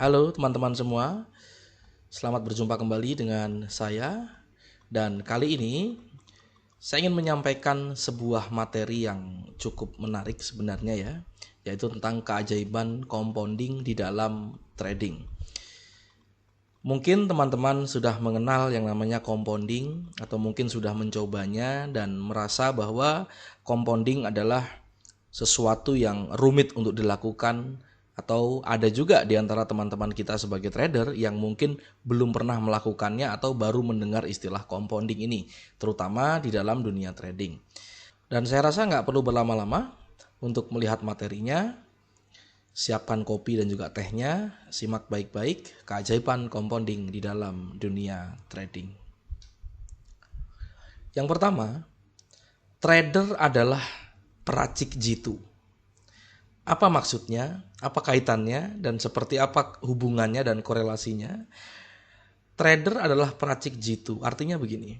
Halo teman-teman semua, selamat berjumpa kembali dengan saya. Dan kali ini saya ingin menyampaikan sebuah materi yang cukup menarik sebenarnya ya, yaitu tentang keajaiban compounding di dalam trading. Mungkin teman-teman sudah mengenal yang namanya compounding atau mungkin sudah mencobanya dan merasa bahwa compounding adalah sesuatu yang rumit untuk dilakukan, atau ada juga di antara teman-teman kita sebagai trader yang mungkin belum pernah melakukannya atau baru mendengar istilah compounding ini, terutama di dalam dunia trading. Dan saya rasa nggak perlu berlama-lama untuk melihat materinya. Siapkan kopi dan juga tehnya, simak baik-baik keajaiban compounding di dalam dunia trading. Yang pertama, trader adalah peracik jitu. Apa maksudnya? Apa kaitannya? Dan seperti apa hubungannya dan korelasinya? Trader adalah peracik jitu. Artinya begini.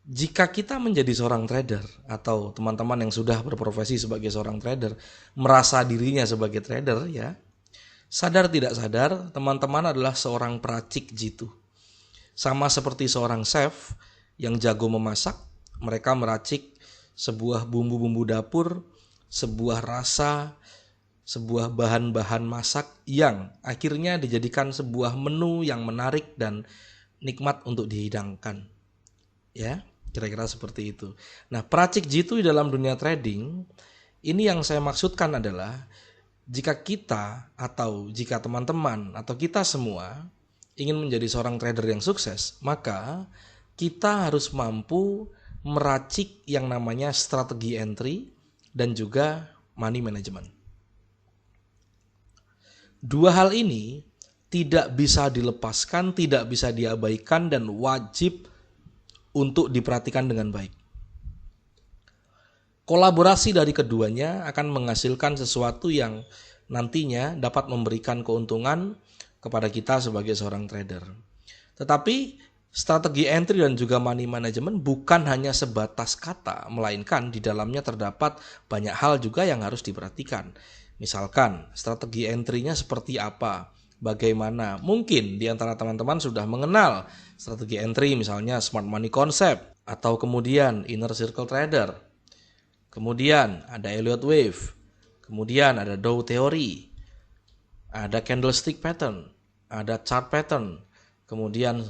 Jika kita menjadi seorang trader atau teman-teman yang sudah berprofesi sebagai seorang trader merasa dirinya sebagai trader ya, sadar tidak sadar teman-teman adalah seorang peracik jitu. Sama seperti seorang chef yang jago memasak, mereka meracik sebuah bumbu-bumbu dapur, sebuah rasa, sebuah bahan-bahan masak yang akhirnya dijadikan sebuah menu yang menarik dan nikmat untuk dihidangkan. Ya, kira-kira seperti itu. Nah, peracik jitu di dalam dunia trading, ini yang saya maksudkan adalah jika kita atau jika teman-teman atau kita semua ingin menjadi seorang trader yang sukses, maka kita harus mampu meracik yang namanya strategi entry dan juga money management. Dua hal ini tidak bisa dilepaskan, tidak bisa diabaikan, dan wajib untuk diperhatikan dengan baik. Kolaborasi dari keduanya akan menghasilkan sesuatu yang nantinya dapat memberikan keuntungan kepada kita sebagai seorang trader. Tetapi strategi entry dan juga money management bukan hanya sebatas kata, melainkan di dalamnya terdapat banyak hal juga yang harus diperhatikan. Misalkan strategi entry-nya seperti apa, bagaimana. Mungkin di antara teman-teman sudah mengenal strategi entry, misalnya smart money concept, atau kemudian inner circle trader. Kemudian ada Elliott wave, kemudian ada Dow theory, ada candlestick pattern, ada chart pattern, kemudian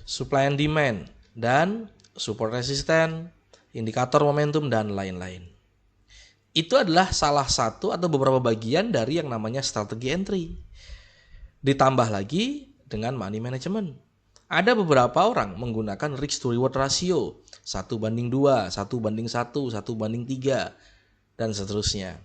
supply and demand, dan support resistance, indikator momentum, dan lain-lain. Itu adalah salah satu atau beberapa bagian dari yang namanya strategi entry. Ditambah lagi dengan money management. Ada beberapa orang menggunakan risk to reward ratio 1:2, 1:1, 1:3, dan seterusnya.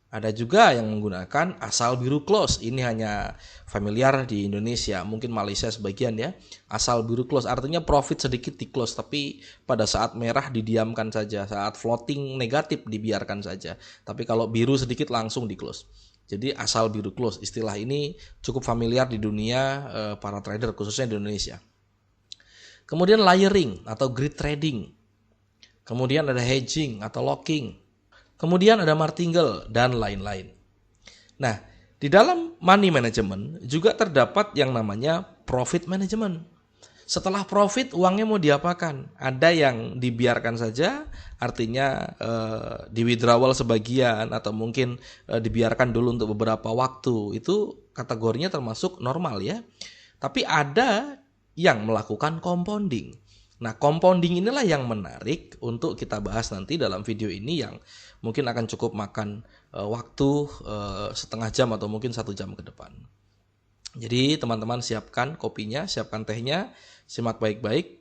Ada juga yang menggunakan asal biru close. Ini hanya familiar di Indonesia, mungkin Malaysia sebagian ya. Asal biru close artinya profit sedikit di close, tapi pada saat merah didiamkan saja, saat floating negatif dibiarkan saja. Tapi kalau biru sedikit langsung di close. Jadi asal biru close, istilah ini cukup familiar di dunia para trader khususnya di Indonesia. Kemudian layering atau grid trading. Kemudian ada hedging atau locking. Kemudian ada martingale dan lain-lain. Nah, di dalam money management juga terdapat yang namanya profit management. Setelah profit, uangnya mau diapakan? Ada yang dibiarkan saja, artinya di withdrawal sebagian atau mungkin dibiarkan dulu untuk beberapa waktu. Itu kategorinya termasuk normal ya. Tapi ada yang melakukan compounding. Nah, compounding inilah yang menarik untuk kita bahas nanti dalam video ini yang mungkin akan cukup makan waktu setengah jam atau mungkin 1 jam ke depan. Jadi teman-teman siapkan kopinya, siapkan tehnya, simak baik-baik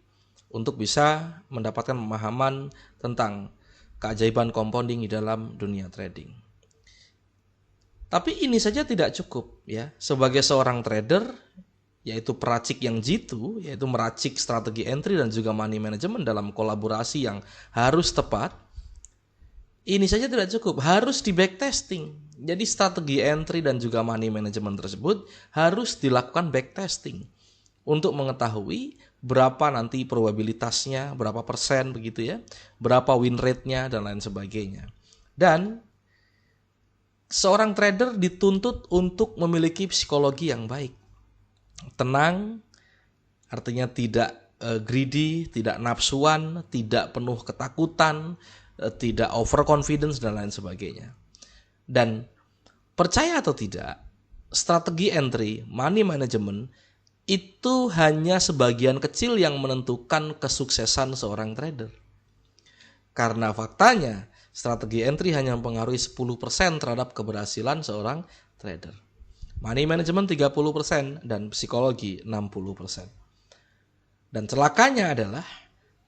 untuk bisa mendapatkan pemahaman tentang keajaiban compounding di dalam dunia trading. Tapi ini saja tidak cukup ya. Sebagai seorang trader, yaitu peracik yang jitu, yaitu meracik strategi entry dan juga money management dalam kolaborasi yang harus tepat. Ini saja tidak cukup, harus di backtesting. Jadi strategi entry dan juga money management tersebut harus dilakukan backtesting untuk mengetahui berapa nanti probabilitasnya, berapa persen begitu ya, berapa win rate-nya dan lain sebagainya. Dan seorang trader dituntut untuk memiliki psikologi yang baik. tenang, artinya tidak greedy, tidak nafsuan, tidak penuh ketakutan, tidak overconfidence dan lain sebagainya. Dan percaya atau tidak, strategi entry, money management itu hanya sebagian kecil yang menentukan kesuksesan seorang trader. Karena faktanya, strategi entry hanya mempengaruhi 10% terhadap keberhasilan seorang trader. Money management 30% dan psikologi 60%. Dan celakanya adalah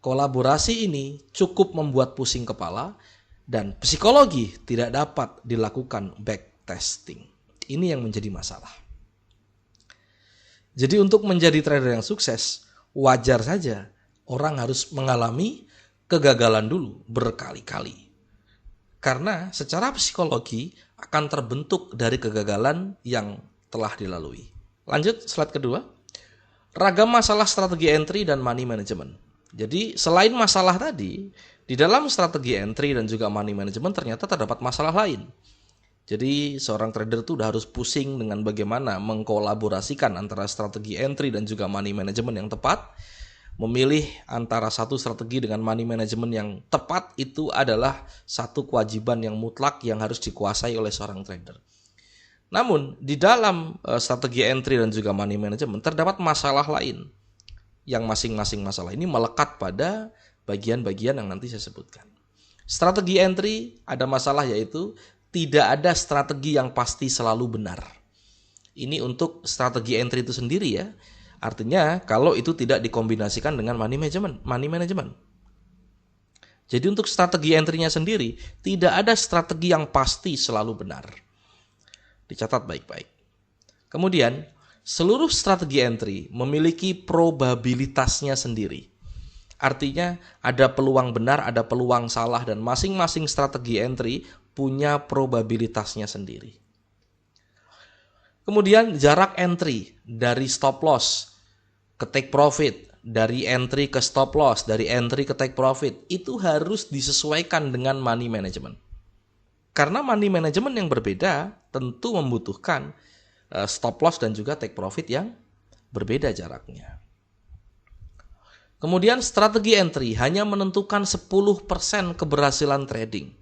kolaborasi ini cukup membuat pusing kepala dan psikologi tidak dapat dilakukan backtesting. Ini yang menjadi masalah. Jadi untuk menjadi trader yang sukses, wajar saja orang harus mengalami kegagalan dulu berkali-kali. Karena secara psikologi akan terbentuk dari kegagalan yang telah dilalui. Lanjut slide kedua. Ragam masalah strategi entry dan money management. Jadi selain masalah tadi, di dalam strategi entry dan juga money management ternyata terdapat masalah lain. Jadi seorang trader itu udah harus pusing dengan bagaimana mengkolaborasikan antara strategi entry dan juga money management yang tepat. Memilih antara satu strategi dengan money management yang tepat itu adalah satu kewajiban yang mutlak yang harus dikuasai oleh seorang trader. Namun di dalam strategi entry dan juga money management terdapat masalah lain yang masing-masing masalah ini melekat pada bagian-bagian yang nanti saya sebutkan. Strategi entry ada masalah yaitu tidak ada strategi yang pasti selalu benar. Ini untuk strategi entry itu sendiri ya. Artinya kalau itu tidak dikombinasikan dengan money management. Jadi untuk strategi entry-nya sendiri tidak ada strategi yang pasti selalu benar. Dicatat baik-baik. Kemudian seluruh strategi entry memiliki probabilitasnya sendiri. Artinya ada peluang benar, ada peluang salah dan masing-masing strategi entry punya probabilitasnya sendiri. Kemudian jarak entry dari stop loss ke take profit, dari entry ke stop loss, dari entry ke take profit itu harus disesuaikan dengan money management. Karena money management yang berbeda tentu membutuhkan stop loss dan juga take profit yang berbeda jaraknya. Kemudian strategi entry hanya menentukan 10% keberhasilan trading.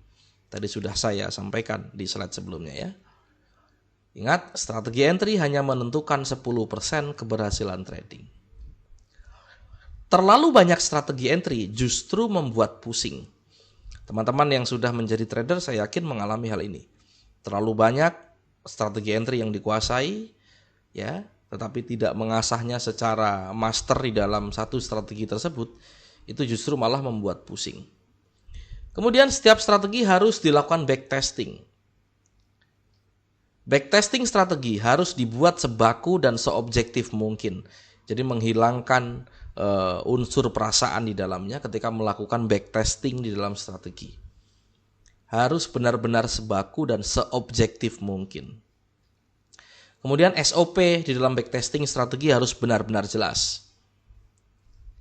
Tadi sudah saya sampaikan di slide sebelumnya ya. Ingat, strategi entry hanya menentukan 10% keberhasilan trading. Terlalu banyak strategi entry justru membuat pusing. Teman-teman yang sudah menjadi trader saya yakin mengalami hal ini. Terlalu banyak strategi entry yang dikuasai, ya, tetapi tidak mengasahnya secara master di dalam satu strategi tersebut, itu justru malah membuat pusing. Kemudian setiap strategi harus dilakukan backtesting. Backtesting strategi harus dibuat sebaku dan seobjektif mungkin. Jadi menghilangkan unsur perasaan di dalamnya ketika melakukan backtesting di dalam strategi. Harus benar-benar sebaku dan seobjektif mungkin. Kemudian SOP di dalam backtesting strategi harus benar-benar jelas.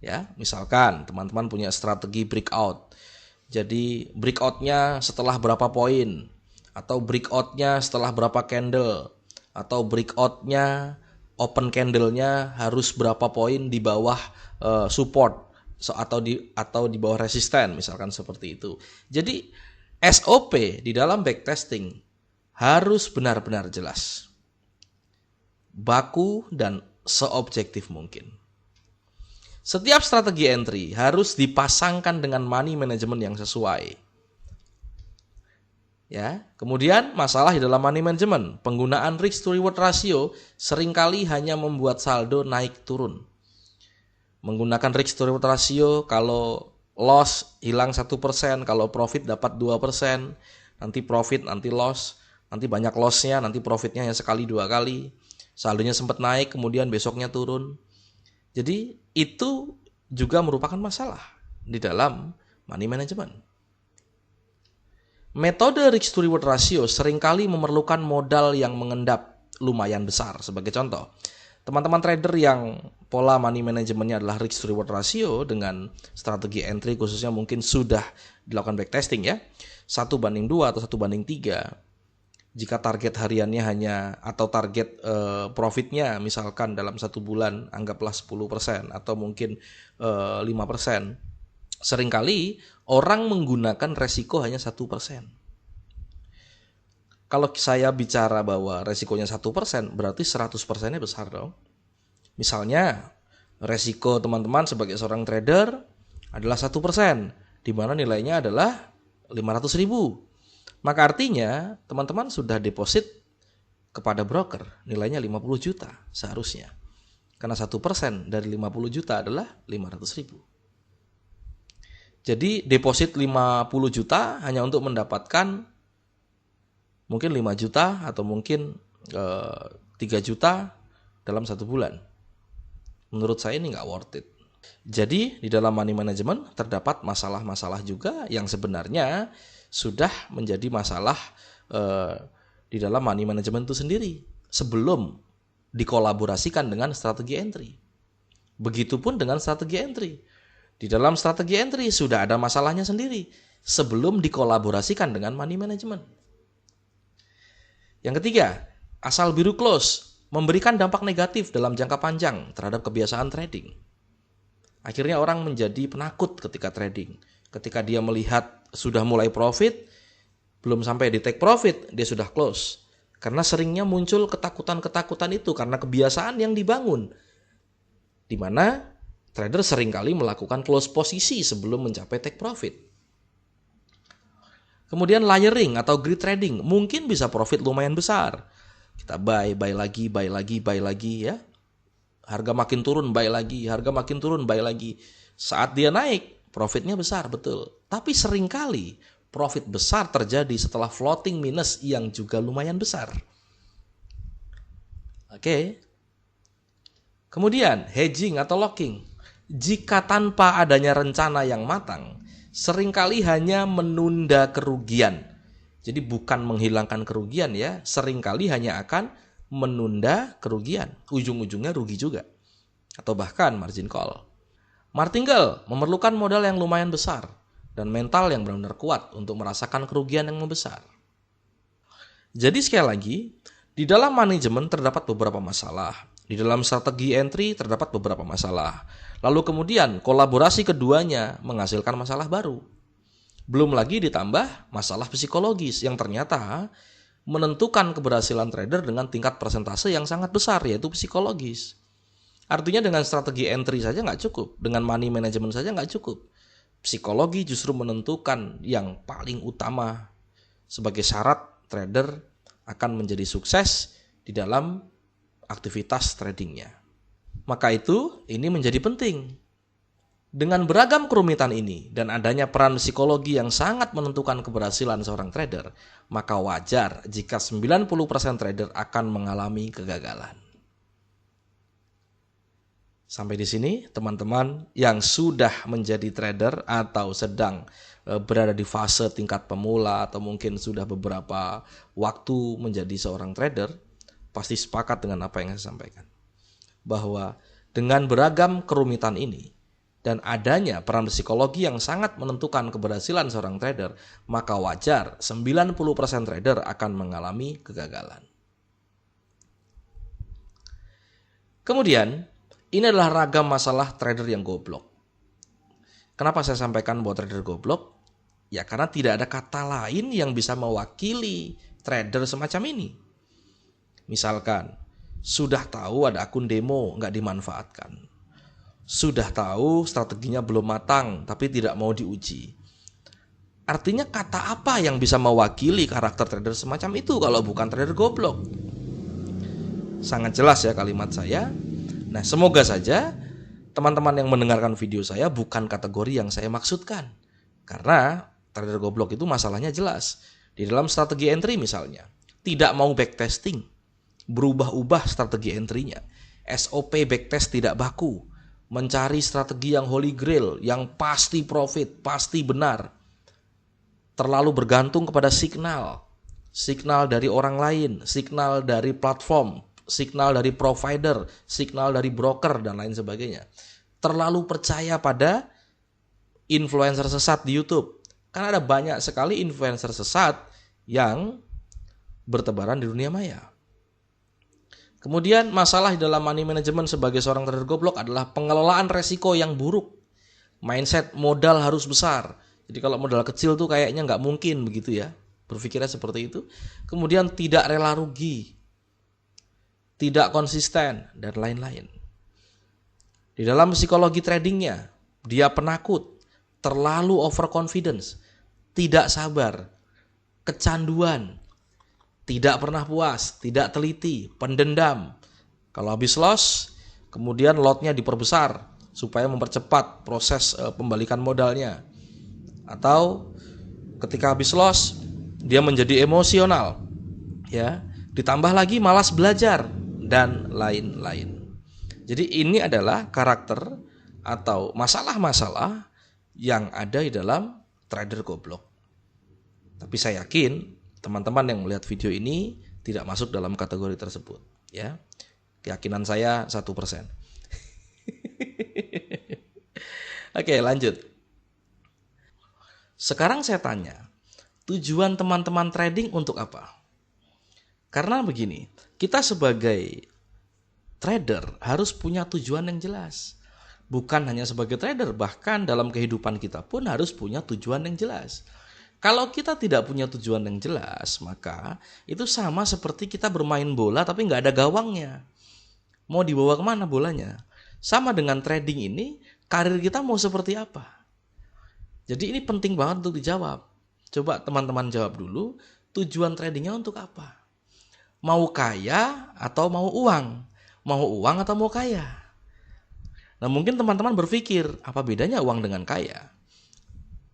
Ya, misalkan teman-teman punya strategi breakout. Jadi breakoutnya setelah berapa poin, atau breakoutnya setelah berapa candle, atau breakoutnya open candle-nya harus berapa poin di bawah support atau di bawah resisten, misalkan seperti itu. Jadi SOP di dalam backtesting harus benar-benar jelas, baku dan seobjektif mungkin. Setiap strategi entry harus dipasangkan dengan money management yang sesuai. Ya, kemudian masalah di dalam money management, penggunaan risk to reward ratio seringkali hanya membuat saldo naik turun. Menggunakan risk to reward ratio, kalau loss hilang 1%, kalau profit dapat 2%, nanti profit, nanti loss, nanti banyak lossnya, nanti profitnya hanya sekali 2 kali, saldonya sempat naik, kemudian besoknya turun. Jadi itu juga merupakan masalah di dalam money management. Metode risk to reward ratio seringkali memerlukan modal yang mengendap lumayan besar. Sebagai contoh, teman-teman trader yang pola money manajemennya adalah risk to reward ratio dengan strategi entry khususnya mungkin sudah dilakukan backtesting ya, 1:2 atau 1:3. Jika target hariannya hanya atau target profitnya misalkan dalam 1 bulan anggaplah 10% atau mungkin 5%. Seringkali orang menggunakan resiko hanya 1%. Kalau saya bicara bahwa resikonya 1%, berarti 100%-nya besar dong. Misalnya, resiko teman-teman sebagai seorang trader adalah 1%, di mana nilainya adalah 500.000. Maka artinya teman-teman sudah deposit kepada broker nilainya 50 juta seharusnya. Karena 1% dari 50 juta adalah 500.000. Jadi deposit 50 juta hanya untuk mendapatkan mungkin 5 juta atau mungkin 3 juta dalam 1 bulan. Menurut saya ini nggak worth it. Jadi di dalam money management terdapat masalah-masalah juga yang sebenarnya sudah menjadi masalah di dalam money management itu sendiri sebelum dikolaborasikan dengan strategi entry. Begitupun dengan strategi entry. Di dalam strategi entry sudah ada masalahnya sendiri sebelum dikolaborasikan dengan money management. Yang ketiga, asal biru close memberikan dampak negatif dalam jangka panjang terhadap kebiasaan trading. Akhirnya orang menjadi penakut ketika trading. Ketika dia melihat sudah mulai profit, belum sampai di take profit, dia sudah close. Karena seringnya muncul ketakutan-ketakutan itu karena kebiasaan yang dibangun. Di mana trader seringkali melakukan close posisi sebelum mencapai take profit. Kemudian layering atau greed trading, mungkin bisa profit lumayan besar. Kita buy lagi ya. Harga makin turun, buy lagi. Harga makin turun, buy lagi. Saat dia naik, profitnya besar, betul. Tapi seringkali profit besar terjadi setelah floating minus yang juga lumayan besar. Oke. Kemudian hedging atau locking. Jika tanpa adanya rencana yang matang, seringkali hanya menunda kerugian. Jadi bukan menghilangkan kerugian ya, seringkali hanya akan menunda kerugian. Ujung-ujungnya rugi juga. Atau bahkan margin call. Martingale memerlukan modal yang lumayan besar dan mental yang benar-benar kuat untuk merasakan kerugian yang membesar. Jadi sekali lagi, di dalam manajemen terdapat beberapa masalah. Di dalam strategi entry terdapat beberapa masalah. Lalu kemudian kolaborasi keduanya menghasilkan masalah baru. Belum lagi ditambah masalah psikologis yang ternyata menentukan keberhasilan trader dengan tingkat persentase yang sangat besar, yaitu psikologis. Artinya dengan strategi entry saja nggak cukup, dengan money management saja nggak cukup. Psikologi justru menentukan yang paling utama sebagai syarat trader akan menjadi sukses di dalam aktivitas tradingnya. Maka itu ini menjadi penting. Dengan beragam kerumitan ini dan adanya peran psikologi yang sangat menentukan keberhasilan seorang trader, maka wajar jika 90% trader akan mengalami kegagalan. Sampai di sini teman-teman yang sudah menjadi trader atau sedang berada di fase tingkat pemula atau mungkin sudah beberapa waktu menjadi seorang trader, pasti sepakat dengan apa yang saya sampaikan. Bahwa dengan beragam kerumitan ini dan adanya peran psikologi yang sangat menentukan keberhasilan seorang trader, maka wajar 90% trader akan mengalami kegagalan. Kemudian, ini adalah ragam masalah trader yang goblok. Kenapa saya sampaikan bahwa trader goblok? Ya karena tidak ada kata lain yang bisa mewakili trader semacam ini. Misalkan, sudah tahu ada akun demo nggak dimanfaatkan. Sudah tahu strateginya belum matang tapi tidak mau diuji. Artinya kata apa yang bisa mewakili karakter trader semacam itu kalau bukan trader goblok? Sangat jelas ya kalimat saya. Nah, semoga saja teman-teman yang mendengarkan video saya bukan kategori yang saya maksudkan. Karena trader goblok itu masalahnya jelas. Di dalam strategi entry misalnya, tidak mau backtesting, berubah-ubah strategi entry-nya. SOP backtest tidak baku, mencari strategi yang holy grail, yang pasti profit, pasti benar. Terlalu bergantung kepada signal dari orang lain, signal dari platform, signal dari provider, signal dari broker, dan lain sebagainya. Terlalu percaya pada influencer sesat di YouTube. Karena ada banyak sekali influencer sesat yang bertebaran di dunia maya. Kemudian masalah di dalam money management sebagai seorang trader goblok adalah pengelolaan resiko yang buruk. Mindset modal harus besar. Jadi kalau modal kecil tuh kayaknya nggak mungkin begitu ya. Berpikirnya seperti itu. Kemudian tidak rela rugi, tidak konsisten, dan lain-lain. Di dalam psikologi tradingnya, dia penakut, terlalu overconfidence, tidak sabar, kecanduan, tidak pernah puas, tidak teliti, pendendam. Kalau habis loss, kemudian lotnya diperbesar supaya mempercepat proses pembalikan modalnya. Atau ketika habis loss, dia menjadi emosional, ya. Ditambah lagi malas belajar dan lain-lain. Jadi ini adalah karakter atau masalah-masalah yang ada di dalam trader goblok. Tapi saya yakin teman-teman yang melihat video ini tidak masuk dalam kategori tersebut, ya. Keyakinan saya 1%. Oke, lanjut. Sekarang saya tanya, tujuan teman-teman trading untuk apa? Karena begini, kita sebagai trader harus punya tujuan yang jelas. Bukan hanya sebagai trader, bahkan dalam kehidupan kita pun harus punya tujuan yang jelas. Kalau kita tidak punya tujuan yang jelas, maka itu sama seperti kita bermain bola tapi nggak ada gawangnya. Mau dibawa kemana bolanya? Sama dengan trading ini, karir kita mau seperti apa? Jadi ini penting banget untuk dijawab. Coba teman-teman jawab dulu, tujuan tradingnya untuk apa? Mau kaya atau mau uang? Mau uang atau mau kaya? Nah mungkin teman-teman berpikir, apa bedanya uang dengan kaya?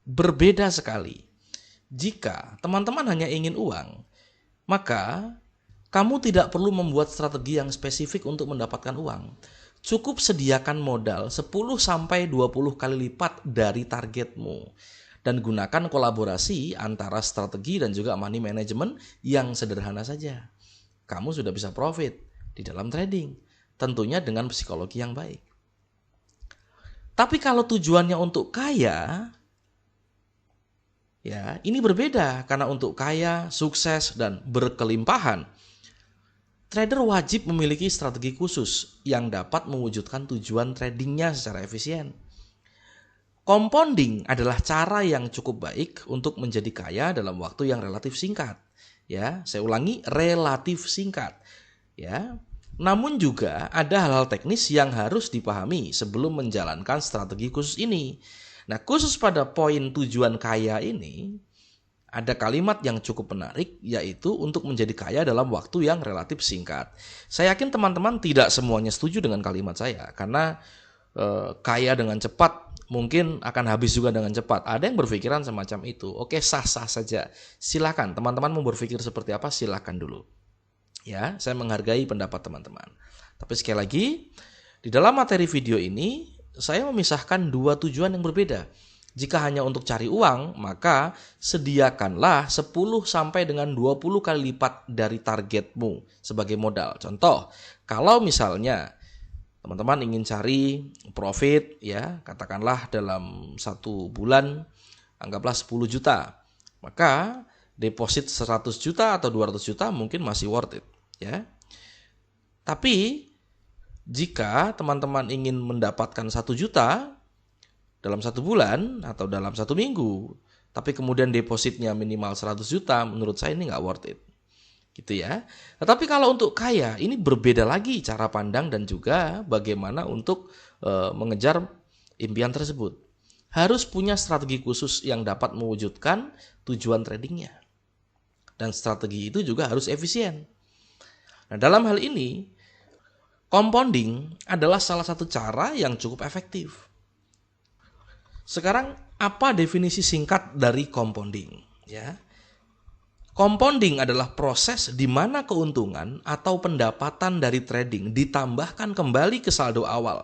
Berbeda sekali. Jika teman-teman hanya ingin uang, maka kamu tidak perlu membuat strategi yang spesifik untuk mendapatkan uang. Cukup sediakan modal 10-20 kali lipat dari targetmu. Dan gunakan kolaborasi antara strategi dan juga money management yang sederhana saja. Kamu sudah bisa profit di dalam trading. Tentunya dengan psikologi yang baik. Tapi kalau tujuannya untuk kaya, ya, ini berbeda karena untuk kaya, sukses, dan berkelimpahan, trader wajib memiliki strategi khusus yang dapat mewujudkan tujuan tradingnya secara efisien. Compounding adalah cara yang cukup baik untuk menjadi kaya dalam waktu yang relatif singkat. Ya, saya ulangi, relatif singkat. Ya, namun juga ada hal-hal teknis yang harus dipahami sebelum menjalankan strategi khusus ini. Nah, khusus pada poin tujuan kaya ini, ada kalimat yang cukup menarik, yaitu untuk menjadi kaya dalam waktu yang relatif singkat. Saya yakin teman-teman tidak semuanya setuju dengan kalimat saya, karena kaya dengan cepat mungkin akan habis juga dengan cepat. Ada yang berpikiran semacam itu. Oke, sah-sah saja. Silakan, teman-teman mau berpikir seperti apa, silakan dulu. Ya, saya menghargai pendapat teman-teman. Tapi sekali lagi, di dalam materi video ini, saya memisahkan dua tujuan yang berbeda. Jika hanya untuk cari uang, maka sediakanlah 10 sampai dengan 20 kali lipat dari targetmu sebagai modal. Contoh, kalau misalnya teman-teman ingin cari profit, ya, katakanlah dalam 1 bulan, anggaplah 10 juta. Maka deposit 100 juta atau 200 juta mungkin masih worth it, ya. Tapi jika teman-teman ingin mendapatkan 1 juta dalam 1 bulan atau dalam 1 minggu, tapi kemudian depositnya minimal 100 juta, menurut saya ini nggak worth it. Gitu ya. Tetapi kalau untuk kaya, ini berbeda lagi cara pandang dan juga bagaimana untuk mengejar impian tersebut. Harus punya strategi khusus yang dapat mewujudkan tujuan tradingnya. Dan strategi itu juga harus efisien. Nah, dalam hal ini, compounding adalah salah satu cara yang cukup efektif. Sekarang, apa definisi singkat dari compounding? Ya, compounding adalah proses di mana keuntungan atau pendapatan dari trading ditambahkan kembali ke saldo awal,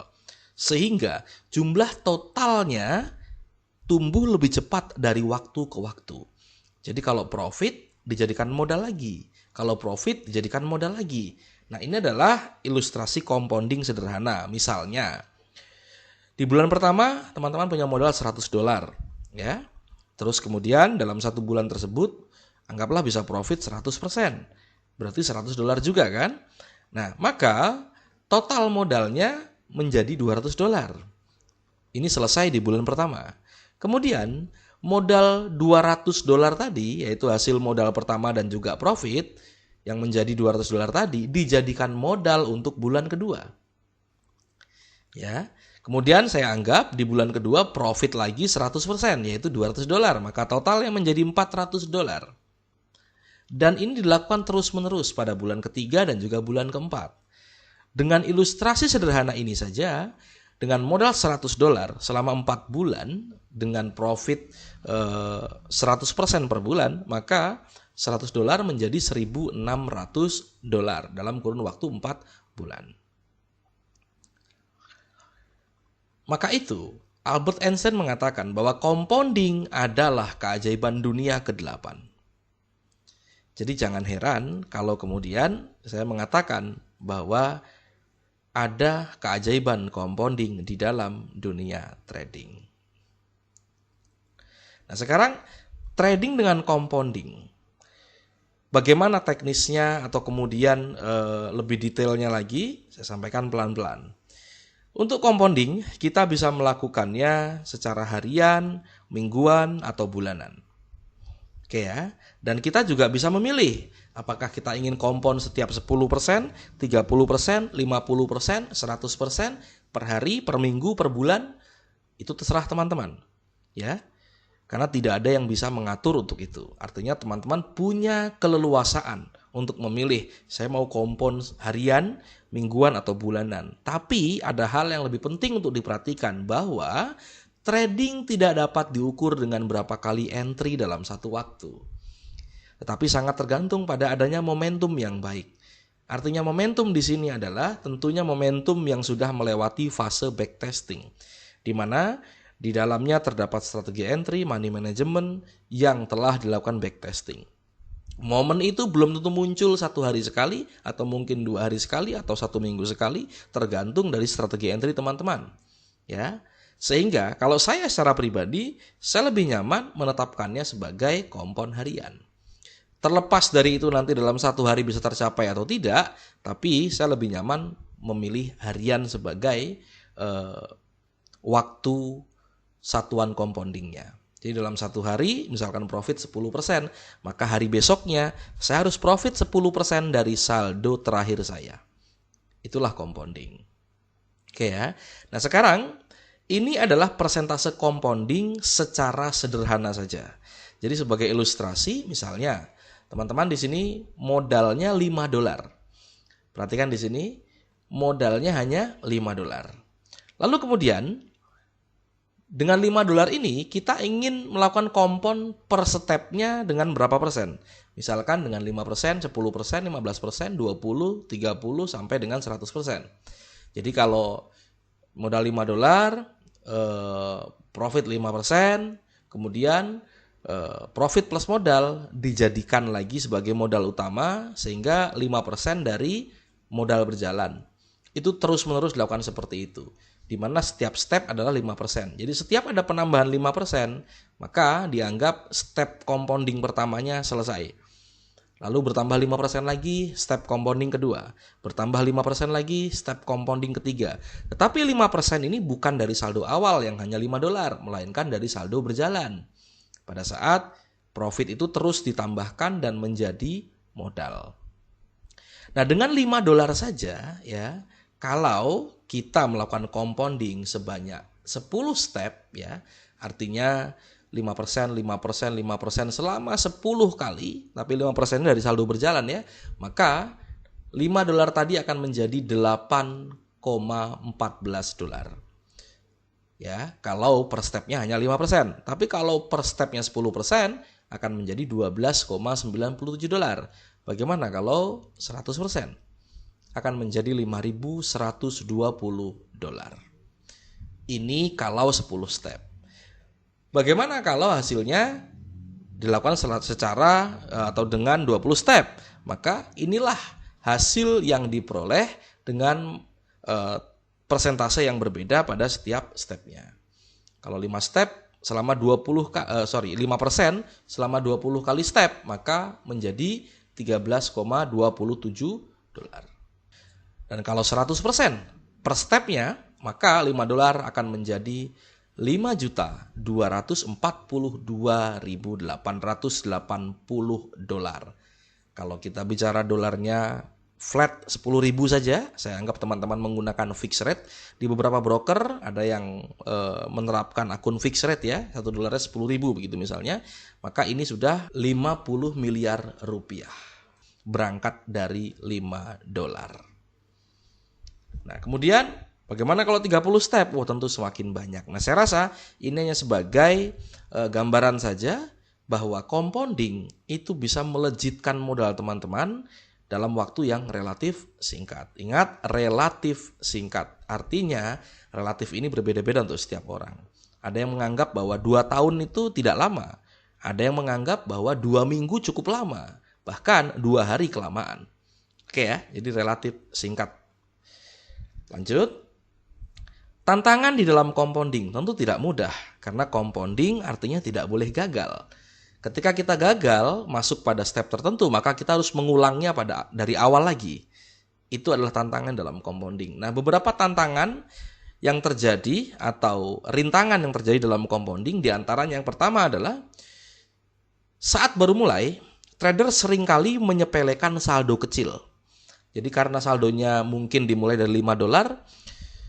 sehingga jumlah totalnya tumbuh lebih cepat dari waktu ke waktu. Jadi kalau profit dijadikan modal lagi, kalau profit dijadikan modal lagi. Nah, ini adalah ilustrasi compounding sederhana. Misalnya, di bulan pertama teman-teman punya modal $100, ya. Terus kemudian dalam 1 bulan tersebut Anggaplah bisa profit 100%. Berarti $100 juga kan? Nah, maka total modalnya menjadi $200. Ini selesai di bulan pertama. Kemudian modal $200 tadi, yaitu hasil modal pertama dan juga profit, yang menjadi $200 tadi dijadikan modal untuk bulan kedua. Ya. Kemudian saya anggap di bulan kedua profit lagi 100%, yaitu $200, maka totalnya menjadi $400. Dan ini dilakukan terus-menerus pada bulan ketiga dan juga bulan keempat. Dengan ilustrasi sederhana ini saja, dengan modal $100 selama 4 bulan, dengan profit 100% per bulan, maka $100 menjadi $1.600 dalam kurun waktu 4 bulan. Maka itu, Albert Einstein mengatakan bahwa compounding adalah keajaiban dunia ke-8. Jadi jangan heran kalau kemudian saya mengatakan bahwa ada keajaiban compounding di dalam dunia trading. Nah, sekarang trading dengan compounding. Bagaimana teknisnya atau kemudian lebih detailnya lagi, saya sampaikan pelan-pelan. Untuk compounding, kita bisa melakukannya secara harian, mingguan, atau bulanan. Oke ya, dan kita juga bisa memilih apakah kita ingin kompon setiap 10%, 30%, 50%, 100% per hari, per minggu, per bulan. Itu terserah teman-teman. Ya. Karena tidak ada yang bisa mengatur untuk itu. Artinya teman-teman punya keleluasaan untuk memilih saya mau kompon harian, mingguan atau bulanan. Tapi ada hal yang lebih penting untuk diperhatikan bahwa trading tidak dapat diukur dengan berapa kali entry dalam satu waktu. Tetapi sangat tergantung pada adanya momentum yang baik. Artinya momentum di sini adalah tentunya momentum yang sudah melewati fase backtesting, di mana di dalamnya terdapat strategi entry, money management yang telah dilakukan backtesting. Momen itu belum tentu muncul 1 hari sekali, atau mungkin 2 hari sekali, atau 1 minggu sekali, tergantung dari strategi entry teman-teman. Ya. Sehingga kalau saya secara pribadi, saya lebih nyaman menetapkannya sebagai kompon harian. Terlepas dari itu nanti dalam 1 hari bisa tercapai atau tidak, tapi saya lebih nyaman memilih harian sebagai waktu satuan compoundingnya. Jadi dalam 1 hari misalkan profit 10%, maka hari besoknya saya harus profit 10% dari saldo terakhir saya. Itulah compounding. Oke ya. Nah sekarang ini adalah persentase compounding secara sederhana saja. Jadi sebagai ilustrasi, misalnya teman-teman di sini modalnya $5. Perhatikan di sini modalnya hanya $5. Lalu kemudian dengan $5 ini kita ingin melakukan kompon per stepnya dengan berapa persen? Misalkan dengan 5%, 10%, 15%, 20%, 30% sampai dengan 100%. Jadi kalau modal $5, profit 5%, kemudian profit plus modal dijadikan lagi sebagai modal utama sehingga 5% dari modal berjalan. Itu terus-menerus dilakukan seperti itu, di mana setiap step adalah 5%. Jadi setiap ada penambahan 5%, maka dianggap step compounding pertamanya selesai. Lalu bertambah 5% lagi step compounding kedua, bertambah 5% lagi step compounding ketiga. Tetapi 5% ini bukan dari saldo awal yang hanya $5, melainkan dari saldo berjalan. Pada saat profit itu terus ditambahkan dan menjadi modal. Nah, dengan $5 saja ya, kalau kita melakukan compounding sebanyak 10 step ya, artinya 5%, 5%, 5% selama 10 kali, tapi 5% dari saldo berjalan ya, maka $5 tadi akan menjadi $8,14. Ya, kalau per stepnya hanya 5%, tapi kalau per stepnya 10% akan menjadi $12,97. Bagaimana kalau 100%? Akan menjadi $5.120. Ini kalau 10 step. Bagaimana kalau hasilnya dilakukan secara atau dengan 20 step? Maka inilah hasil yang diperoleh dengan persentase yang berbeda pada setiap stepnya. Kalau 5 step selama 5% selama 20 kali step, maka menjadi 13,27 dolar. Dan kalau 100% per stepnya, maka 5 dolar akan menjadi 5.242.880 dolar. Kalau kita bicara dolarnya flat 10.000 saja, saya anggap teman-teman menggunakan fixed rate. Di beberapa broker ada yang menerapkan akun fixed rate ya, 1 dolarnya 10.000 begitu misalnya. Maka ini sudah 50 miliar rupiah berangkat dari 5 dolar. Nah kemudian bagaimana kalau 30 step? Wah tentu semakin banyak. Nah saya rasa ini hanya sebagai gambaran saja bahwa compounding itu bisa melejitkan modal teman-teman dalam waktu yang relatif singkat. Ingat, relatif singkat. Artinya, relatif ini berbeda-beda untuk setiap orang. Ada yang menganggap bahwa 2 tahun itu tidak lama. Ada yang menganggap bahwa 2 minggu cukup lama. Bahkan 2 hari kelamaan. Oke ya, jadi relatif singkat. Lanjut. Tantangan di dalam compounding tentu tidak mudah. Karena compounding artinya tidak boleh gagal. Ketika kita gagal masuk pada step tertentu, maka kita harus mengulangnya dari awal lagi. Itu adalah tantangan dalam compounding. Nah, beberapa tantangan yang terjadi atau rintangan yang terjadi dalam compounding, diantaranya yang pertama adalah saat baru mulai, trader seringkali menyepelekan saldo kecil. Jadi karena saldonya mungkin dimulai dari 5 dolar,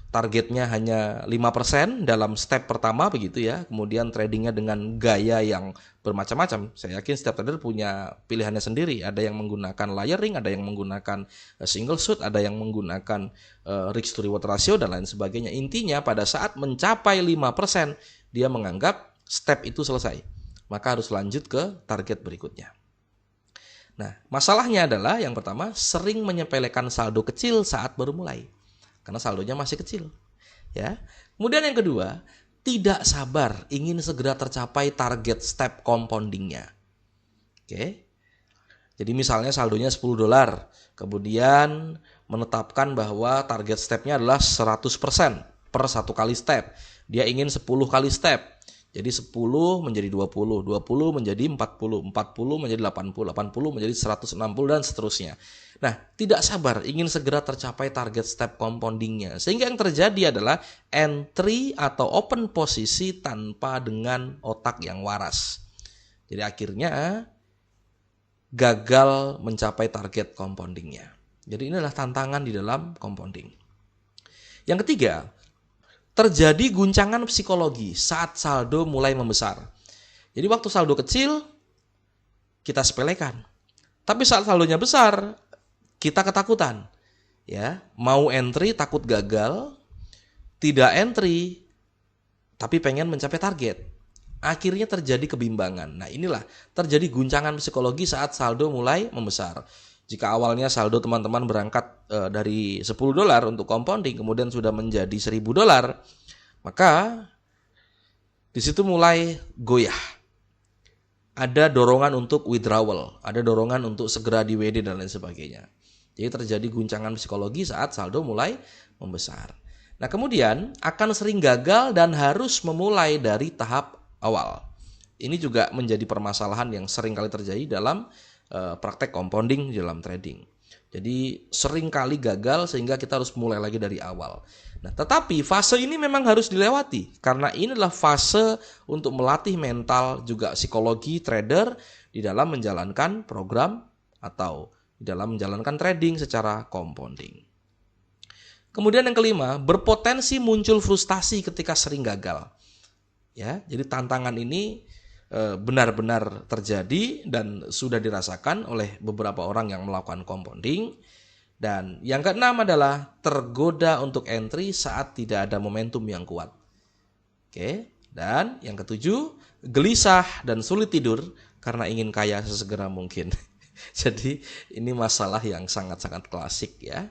targetnya hanya 5% dalam step pertama begitu ya. Kemudian tradingnya dengan gaya yang bermacam-macam. Saya yakin setiap trader punya pilihannya sendiri. Ada yang menggunakan layering, ada yang menggunakan single shoot, ada yang menggunakan risk to reward ratio dan lain sebagainya. Intinya pada saat mencapai 5% dia menganggap step itu selesai. Maka harus lanjut ke target berikutnya. Nah, masalahnya adalah yang pertama sering menyepelekan saldo kecil saat baru mulai. Karena saldonya masih kecil. Ya. Kemudian yang kedua, tidak sabar ingin segera tercapai target step compoundingnya. Oke. Jadi misalnya saldonya 10 dolar, kemudian menetapkan bahwa target stepnya adalah 100% per 1 kali step. Dia ingin 10 kali step. Jadi 10 menjadi 20, 20 menjadi 40, 40 menjadi 80, 80 menjadi 160 dan seterusnya. Nah, tidak sabar ingin segera tercapai target step compoundingnya. Sehingga yang terjadi adalah entry atau open posisi tanpa dengan otak yang waras. Jadi akhirnya gagal mencapai target compoundingnya. Jadi ini adalah tantangan di dalam compounding. Yang ketiga, terjadi guncangan psikologi saat saldo mulai membesar. Jadi waktu saldo kecil, kita sepelekan. Tapi saat saldonya besar, kita ketakutan. Ya, mau entry takut gagal, tidak entry tapi pengen mencapai target. Akhirnya terjadi kebimbangan. Nah, inilah terjadi guncangan psikologi saat saldo mulai membesar. Jika awalnya saldo teman-teman berangkat dari 10 dolar untuk compounding, kemudian sudah menjadi 1.000 dolar, maka di situ mulai goyah. Ada dorongan untuk withdrawal, ada dorongan untuk segera di WD dan lain sebagainya. Jadi terjadi guncangan psikologi saat saldo mulai membesar. Nah kemudian akan sering gagal dan harus memulai dari tahap awal. Ini juga menjadi permasalahan yang sering kali terjadi dalam praktek compounding dalam trading. Jadi sering kali gagal sehingga kita harus mulai lagi dari awal. Nah, tetapi fase ini memang harus dilewati karena ini adalah fase untuk melatih mental juga psikologi trader di dalam menjalankan program atau di dalam menjalankan trading secara compounding. Kemudian yang kelima, berpotensi muncul frustasi ketika sering gagal. Ya, jadi tantangan ini benar-benar terjadi dan sudah dirasakan oleh beberapa orang yang melakukan compounding. Dan yang keenam adalah tergoda untuk entry saat tidak ada momentum yang kuat. Oke, dan yang ketujuh, gelisah dan sulit tidur karena ingin kaya sesegera mungkin. Jadi ini masalah yang sangat-sangat klasik ya.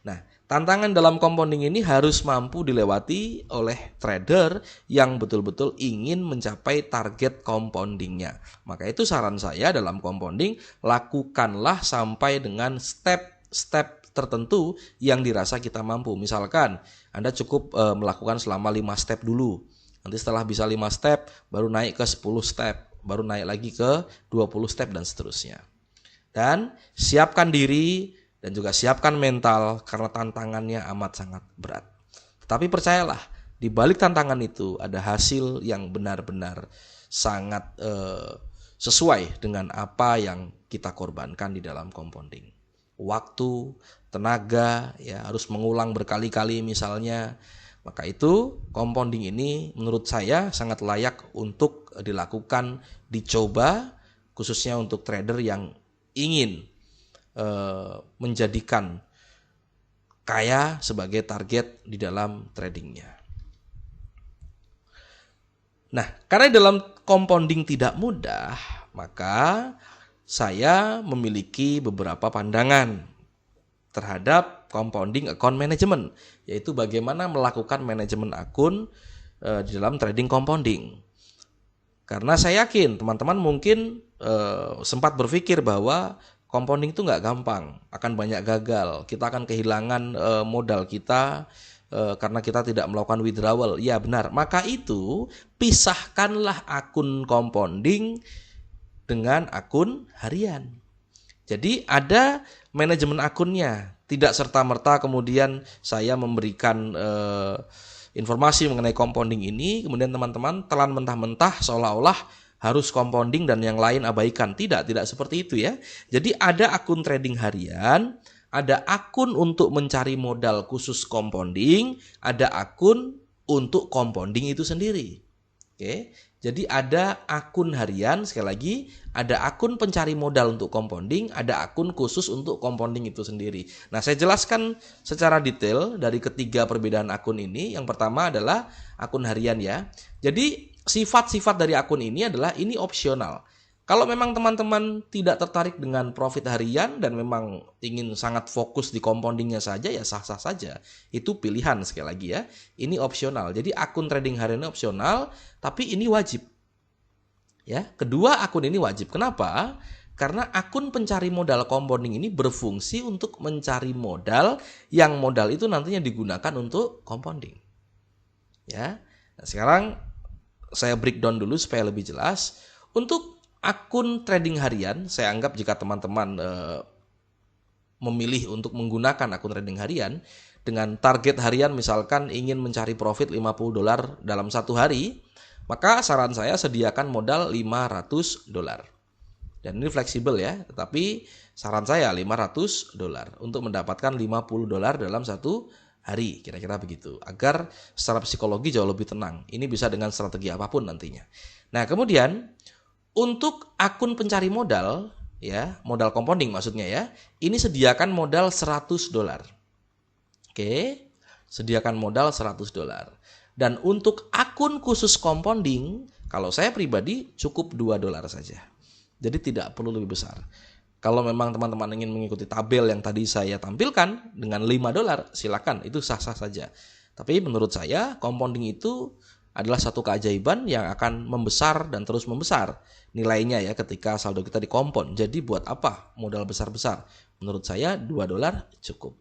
Nah, tantangan dalam compounding ini harus mampu dilewati oleh trader yang betul-betul ingin mencapai target compoundingnya. Maka itu saran saya dalam compounding, lakukanlah sampai dengan step-step tertentu yang dirasa kita mampu. Misalkan Anda cukup melakukan selama 5 step dulu. Nanti setelah bisa 5 step, baru naik ke 10 step, baru naik lagi ke 20 step dan seterusnya. Dan siapkan diri dan juga siapkan mental karena tantangannya amat sangat berat. Tetapi percayalah, di balik tantangan itu ada hasil yang benar-benar sangat sesuai dengan apa yang kita korbankan di dalam compounding. Waktu, tenaga, ya harus mengulang berkali-kali misalnya. Maka itu compounding ini menurut saya sangat layak untuk dilakukan, dicoba, khususnya untuk trader yang ingin menjadikan kaya sebagai target di dalam tradingnya. Nah, karena dalam compounding tidak mudah, maka saya memiliki beberapa pandangan terhadap compounding account management, yaitu bagaimana melakukan manajemen akun di dalam trading compounding. Karena saya yakin teman-teman mungkin sempat berpikir bahwa compounding itu nggak gampang, akan banyak gagal, kita akan kehilangan modal kita karena kita tidak melakukan withdrawal. Ya benar, maka itu pisahkanlah akun compounding dengan akun harian. Jadi ada manajemen akunnya, tidak serta-merta kemudian saya memberikan informasi mengenai compounding ini, kemudian teman-teman telan mentah-mentah seolah-olah harus compounding dan yang lain abaikan. Tidak seperti itu ya. Jadi ada akun trading harian, ada akun untuk mencari modal khusus compounding, ada akun untuk compounding itu sendiri. Oke. Jadi ada akun harian, sekali lagi, ada akun pencari modal untuk compounding, ada akun khusus untuk compounding itu sendiri. Nah, saya jelaskan secara detail dari ketiga perbedaan akun ini. Yang pertama adalah akun harian ya. Jadi sifat-sifat dari akun ini adalah ini opsional. Kalau memang teman-teman tidak tertarik dengan profit harian dan memang ingin sangat fokus di compoundingnya saja, ya sah-sah saja. Itu pilihan sekali lagi ya. Ini opsional. Jadi akun trading harian ini opsional, tapi ini wajib. Ya, kedua akun ini wajib. Kenapa? Karena akun pencari modal compounding ini berfungsi untuk mencari modal yang modal itu nantinya digunakan untuk compounding. Ya. Nah, sekarang saya breakdown dulu supaya lebih jelas. Untuk akun trading harian, saya anggap jika teman-teman memilih untuk menggunakan akun trading harian dengan target harian misalkan ingin mencari profit $50 dalam satu hari, maka saran saya sediakan modal $500. Dan ini fleksibel ya, tetapi saran saya $500 untuk mendapatkan $50 dalam satu hari, kira-kira begitu. Agar secara psikologi jauh lebih tenang. Ini bisa dengan strategi apapun nantinya. Nah, kemudian untuk akun pencari modal, ya, modal compounding maksudnya ya, ini sediakan modal $100. Oke, sediakan modal $100. Dan untuk akun khusus compounding, kalau saya pribadi cukup $2 saja. Jadi tidak perlu lebih besar. Kalau memang teman-teman ingin mengikuti tabel yang tadi saya tampilkan dengan $5, silakan, itu sah-sah saja. Tapi menurut saya compounding itu adalah satu keajaiban yang akan membesar dan terus membesar nilainya ya ketika saldo kita dikompon. Jadi buat apa modal besar-besar? Menurut saya $2 cukup.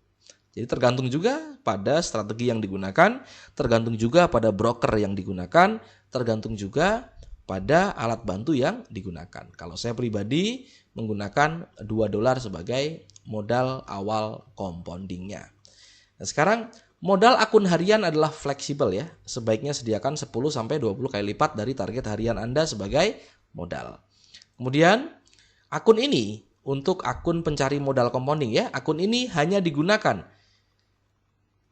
Jadi tergantung juga pada strategi yang digunakan, tergantung juga pada broker yang digunakan, tergantung juga pada alat bantu yang digunakan. Kalau saya pribadi menggunakan $2 sebagai modal awal compoundingnya. Nah, sekarang modal akun harian adalah fleksibel ya. Sebaiknya sediakan 10-20 kali lipat dari target harian Anda sebagai modal. Kemudian akun ini untuk akun pencari modal compounding ya. Akun ini hanya digunakan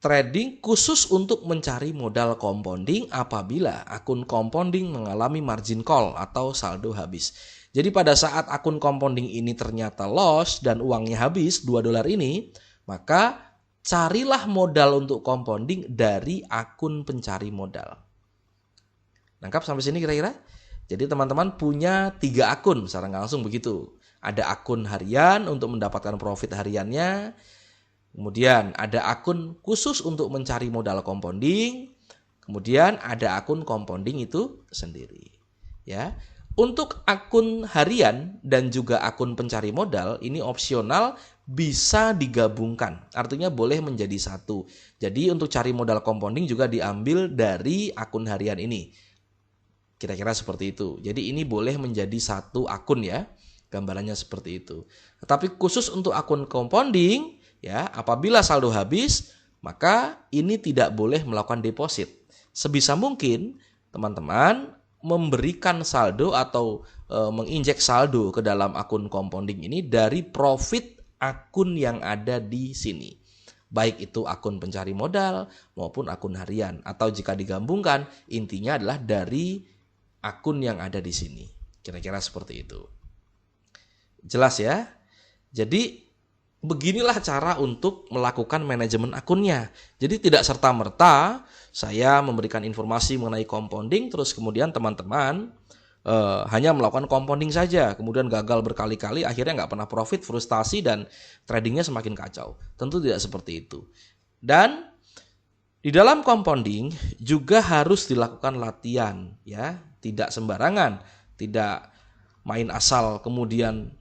trading khusus untuk mencari modal compounding apabila akun compounding mengalami margin call atau saldo habis. Jadi pada saat akun compounding ini ternyata loss dan uangnya habis $2 ini, maka carilah modal untuk compounding dari akun pencari modal. Nangkap sampai sini kira-kira? Jadi teman-teman punya 3 akun secara langsung begitu. Ada akun harian untuk mendapatkan profit hariannya. Kemudian ada akun khusus untuk mencari modal compounding. Kemudian ada akun compounding itu sendiri. Ya. Untuk akun harian dan juga akun pencari modal ini opsional, bisa digabungkan. Artinya boleh menjadi satu. Jadi untuk cari modal compounding juga diambil dari akun harian ini. Kira-kira seperti itu. Jadi ini boleh menjadi satu akun ya. Gambarannya seperti itu. Tetapi khusus untuk akun compounding ya, apabila saldo habis, maka ini tidak boleh melakukan deposit. Sebisa mungkin teman-teman memberikan saldo atau menginjek saldo ke dalam akun compounding ini dari profit akun yang ada di sini. Baik itu akun pencari modal maupun akun harian. Atau jika digabungkan, intinya adalah dari akun yang ada di sini. Kira-kira seperti itu. Jelas ya? Jadi beginilah cara untuk melakukan manajemen akunnya. Jadi tidak serta-merta saya memberikan informasi mengenai compounding, terus kemudian teman-teman hanya melakukan compounding saja, kemudian gagal berkali-kali, akhirnya nggak pernah profit, frustasi, dan tradingnya semakin kacau. Tentu tidak seperti itu. Dan di dalam compounding juga harus dilakukan latihan, ya, tidak sembarangan, tidak main asal kemudian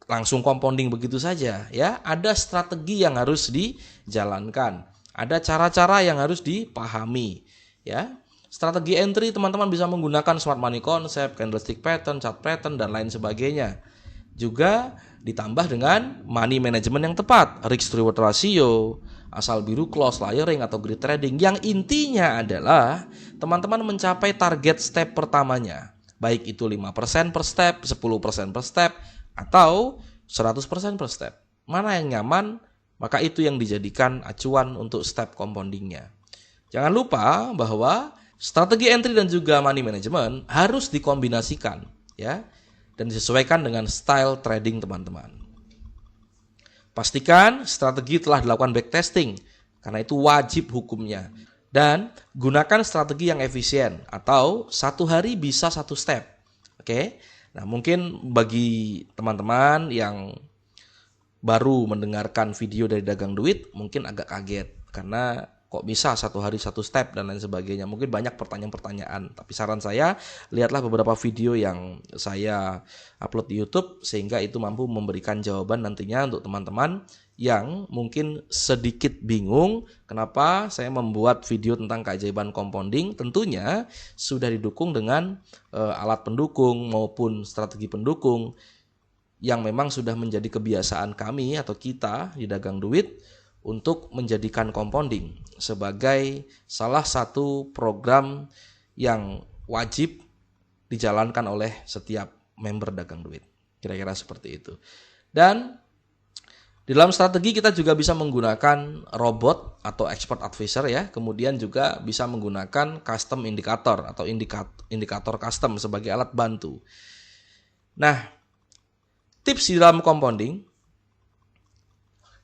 langsung compounding begitu saja, ya. Ada strategi yang harus dijalankan, ada cara-cara yang harus dipahami, ya. Strategi entry teman-teman bisa menggunakan smart money concept, candlestick pattern, chart pattern, dan lain sebagainya. Juga ditambah dengan money management yang tepat, risk reward ratio, asal biru close, layering atau grid trading. Yang intinya adalah teman-teman mencapai target step pertamanya, baik itu 5% per step, 10% per step, atau 100% per step. Mana yang nyaman, maka itu yang dijadikan acuan untuk step compoundingnya. Jangan lupa bahwa strategi entry dan juga money management harus dikombinasikan, ya, dan disesuaikan dengan style trading teman-teman. Pastikan strategi telah dilakukan backtesting, karena itu wajib hukumnya. Dan gunakan strategi yang efisien, atau satu hari bisa satu step. Oke? Nah, mungkin bagi teman-teman yang baru mendengarkan video dari Dagang Duit, mungkin agak kaget. Karena kok bisa satu hari satu step dan lain sebagainya. Mungkin banyak pertanyaan-pertanyaan. Tapi saran saya, lihatlah beberapa video yang saya upload di YouTube, sehingga itu mampu memberikan jawaban nantinya untuk teman-teman yang mungkin sedikit bingung kenapa saya membuat video tentang keajaiban compounding. Tentunya sudah didukung dengan alat pendukung maupun strategi pendukung yang memang sudah menjadi kebiasaan kami atau kita di Dagang Duit untuk menjadikan compounding sebagai salah satu program yang wajib dijalankan oleh setiap member Dagang Duit. Kira-kira seperti itu. Dan di dalam strategi kita juga bisa menggunakan robot atau expert advisor, ya. Kemudian juga bisa menggunakan custom indikator atau indikator custom sebagai alat bantu. Nah, tips di dalam compounding,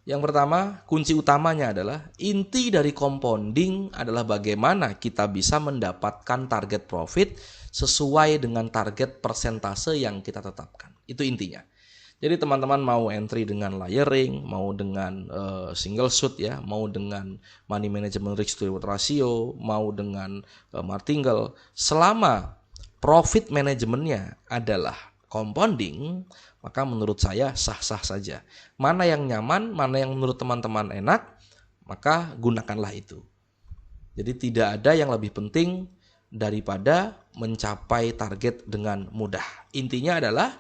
yang pertama, kunci utamanya adalah inti dari compounding adalah bagaimana kita bisa mendapatkan target profit sesuai dengan target persentase yang kita tetapkan. Itu intinya. Jadi teman-teman mau entry dengan layering, mau dengan single shoot, ya, mau dengan money management risk to reward ratio, mau dengan martingale, selama profit manajemennya adalah compounding, maka menurut saya sah-sah saja. Mana yang nyaman, mana yang menurut teman-teman enak, maka gunakanlah itu. Jadi tidak ada yang lebih penting daripada mencapai target dengan mudah. Intinya adalah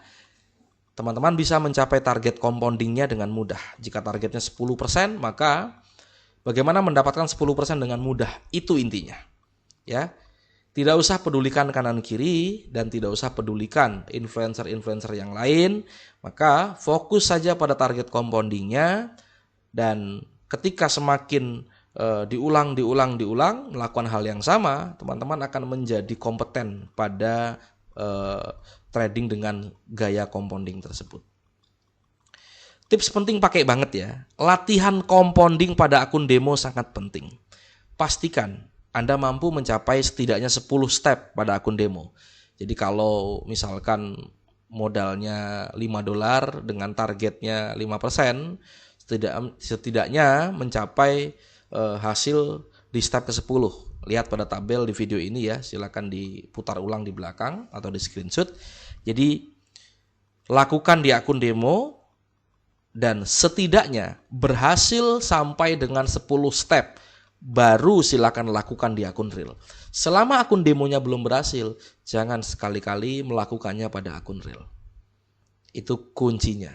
teman-teman bisa mencapai target compoundingnya dengan mudah. Jika targetnya 10%, maka bagaimana mendapatkan 10% dengan mudah? Itu intinya. Ya. Tidak usah pedulikan kanan kiri dan tidak usah pedulikan influencer-influencer yang lain. Maka fokus saja pada target compoundingnya, dan ketika semakin diulang melakukan hal yang sama, teman-teman akan menjadi kompeten pada trading dengan gaya compounding tersebut. Tips penting pakai banget ya. Latihan compounding pada akun demo sangat penting. Pastikan Anda mampu mencapai setidaknya 10 step pada akun demo. Jadi kalau misalkan modalnya $5 dengan targetnya 5%, setidaknya mencapai hasil di step ke-10. lihat pada tabel di video ini ya, silakan diputar ulang di belakang atau di screenshot. Jadi lakukan di akun demo dan setidaknya berhasil sampai dengan 10 step, baru silakan lakukan di akun real. Selama akun demonya belum berhasil, jangan sekali-kali melakukannya pada akun real. Itu kuncinya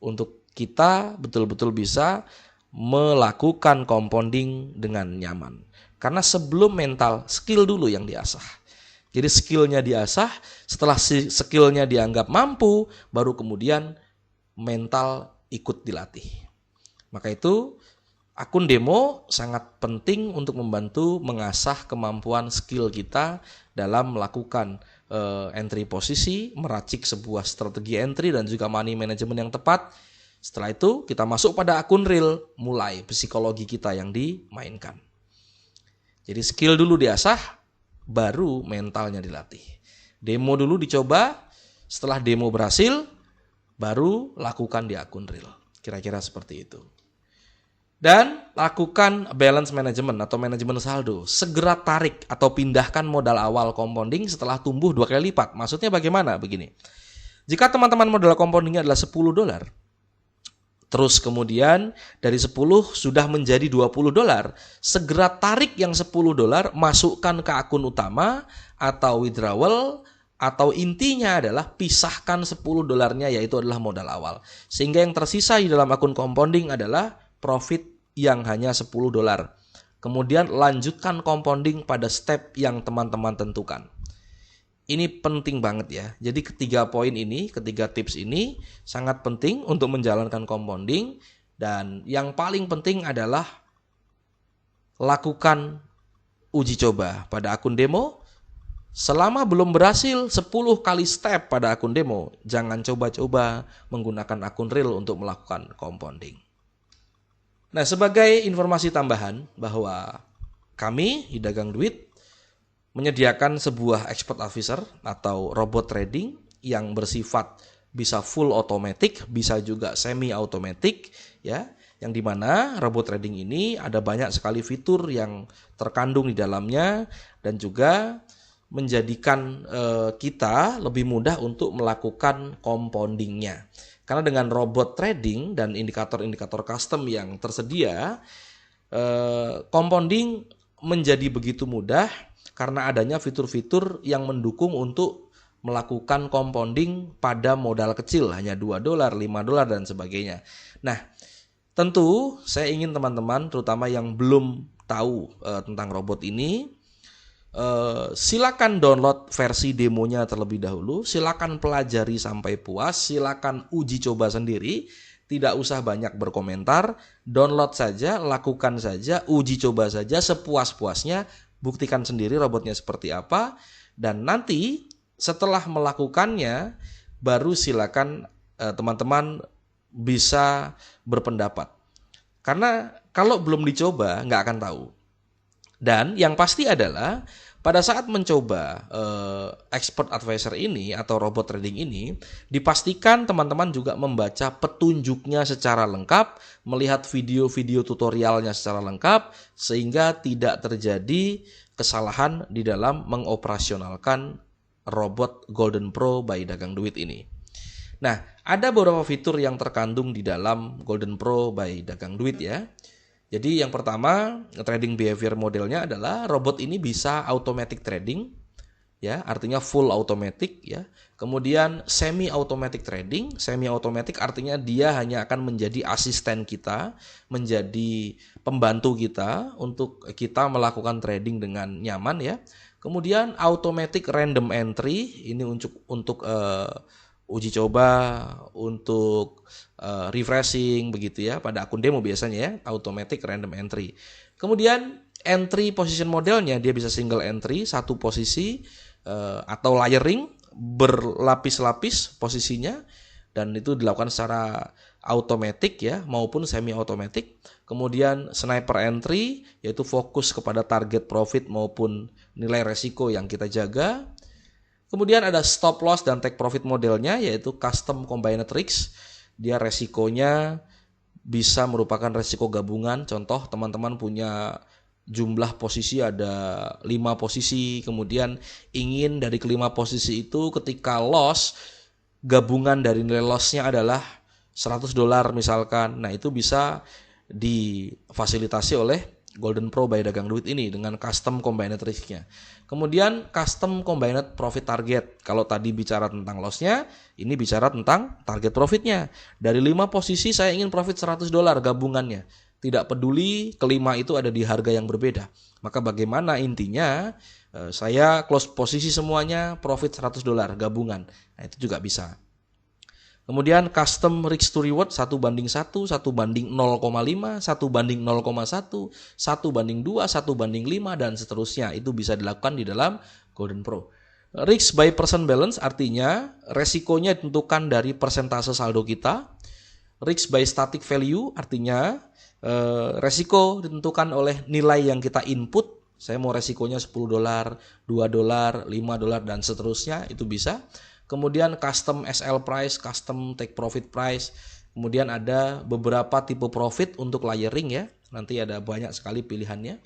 untuk kita betul-betul bisa melakukan compounding dengan nyaman. Karena sebelum mental, skill dulu yang diasah. Jadi skillnya diasah, setelah skillnya dianggap mampu, baru kemudian mental ikut dilatih. Maka itu akun demo sangat penting untuk membantu mengasah kemampuan skill kita dalam melakukan entry posisi, meracik sebuah strategi entry dan juga money management yang tepat. Setelah itu kita masuk pada akun real, mulai psikologi kita yang dimainkan. Jadi skill dulu diasah, baru mentalnya dilatih. Demo dulu dicoba, setelah demo berhasil, baru lakukan di akun real. Kira-kira seperti itu. Dan lakukan balance management atau manajemen saldo. Segera tarik atau pindahkan modal awal compounding setelah tumbuh 2 kali lipat. Maksudnya bagaimana? Begini. Jika teman-teman modal compoundingnya adalah $10, terus kemudian dari 10 sudah menjadi $20, segera tarik yang $10, masukkan ke akun utama atau withdrawal, atau intinya adalah pisahkan $10-nya, yaitu adalah modal awal. Sehingga yang tersisa di dalam akun compounding adalah profit yang hanya $10. Kemudian lanjutkan compounding pada step yang teman-teman tentukan. Ini penting banget ya. Jadi ketiga tips ini sangat penting untuk menjalankan compounding. Dan yang paling penting adalah lakukan uji coba pada akun demo. Selama belum berhasil 10 kali step pada akun demo, jangan coba-coba menggunakan akun real untuk melakukan compounding. Nah, sebagai informasi tambahan bahwa kami di Dagang Duit menyediakan sebuah expert officer atau robot trading yang bersifat bisa full automatic, bisa juga semi automatic ya, yang dimana robot trading ini ada banyak sekali fitur yang terkandung di dalamnya dan juga menjadikan kita lebih mudah untuk melakukan compoundingnya. Karena dengan robot trading dan indikator-indikator custom yang tersedia, compounding menjadi begitu mudah karena adanya fitur-fitur yang mendukung untuk melakukan compounding pada modal kecil, hanya $2, $5 dan sebagainya. Nah, tentu saya ingin teman-teman terutama yang belum tahu tentang robot ini, silakan download versi demonya terlebih dahulu, silakan pelajari sampai puas, silakan uji coba sendiri, tidak usah banyak berkomentar, download saja, lakukan saja, uji coba saja sepuas-puasnya, buktikan sendiri robotnya seperti apa, dan nanti setelah melakukannya baru silakan teman-teman bisa berpendapat. Karena kalau belum dicoba nggak akan tahu. Dan yang pasti adalah pada saat mencoba expert advisor ini atau robot trading ini, dipastikan teman-teman juga membaca petunjuknya secara lengkap, melihat video-video tutorialnya secara lengkap, sehingga tidak terjadi kesalahan di dalam mengoperasionalkan robot Golden Pro by Dagang Duit ini. Nah, ada beberapa fitur yang terkandung di dalam Golden Pro by Dagang Duit ya. Jadi yang pertama, trading behavior modelnya adalah robot ini bisa automatic trading, ya, artinya full automatic, ya. Kemudian semi automatic trading, semi automatic artinya dia hanya akan menjadi asisten kita, menjadi pembantu kita untuk kita melakukan trading dengan nyaman, ya. Kemudian automatic random entry, ini untuk uji coba, untuk refreshing begitu ya, pada akun demo biasanya ya, automatic random entry. Kemudian entry position modelnya dia bisa single entry, satu posisi, atau layering, berlapis-lapis posisinya, dan itu dilakukan secara automatic ya, maupun semi automatic. Kemudian sniper entry, yaitu fokus kepada target profit maupun nilai resiko yang kita jaga. Kemudian ada stop loss dan take profit modelnya, yaitu custom combinatorics. Dia resikonya bisa merupakan resiko gabungan. Contoh, teman-teman punya jumlah posisi ada 5 posisi, kemudian ingin dari kelima posisi itu ketika loss, gabungan dari nilai lossnya adalah $100 misalkan. Nah itu bisa difasilitasi oleh Golden Pro by Dagang Duit ini dengan custom combined risk-nya. Kemudian custom combined profit target. Kalau tadi bicara tentang loss-nya, ini bicara tentang target profit-nya. Dari 5 posisi saya ingin profit $100 gabungannya. Tidak peduli kelima itu ada di harga yang berbeda. Maka bagaimana intinya saya close posisi semuanya profit $100 gabungan. Nah itu juga bisa. Kemudian custom risk to reward 1:1, 1:0,5, 1:0,1, 1:2, 1:5 dan seterusnya. Itu bisa dilakukan di dalam Golden Pro. Risk by percent balance artinya resikonya ditentukan dari persentase saldo kita. Risk by static value artinya resiko ditentukan oleh nilai yang kita input. Saya mau resikonya $10, $2, $5 dan seterusnya, itu bisa. Kemudian custom SL price, custom take profit price. Kemudian ada beberapa tipe profit untuk layering ya. Nanti ada banyak sekali pilihannya.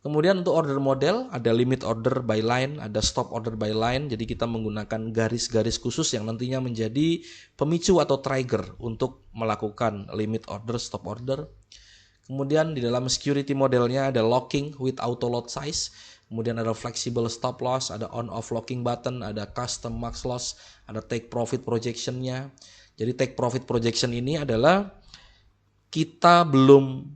Kemudian untuk order model ada limit order by line, ada stop order by line. Jadi kita menggunakan garis-garis khusus yang nantinya menjadi pemicu atau trigger untuk melakukan limit order, stop order. Kemudian di dalam security modelnya ada locking with auto lot size. Kemudian ada flexible stop loss, ada on off locking button, ada custom max loss, ada take profit projection-nya. Jadi take profit projection ini adalah kita belum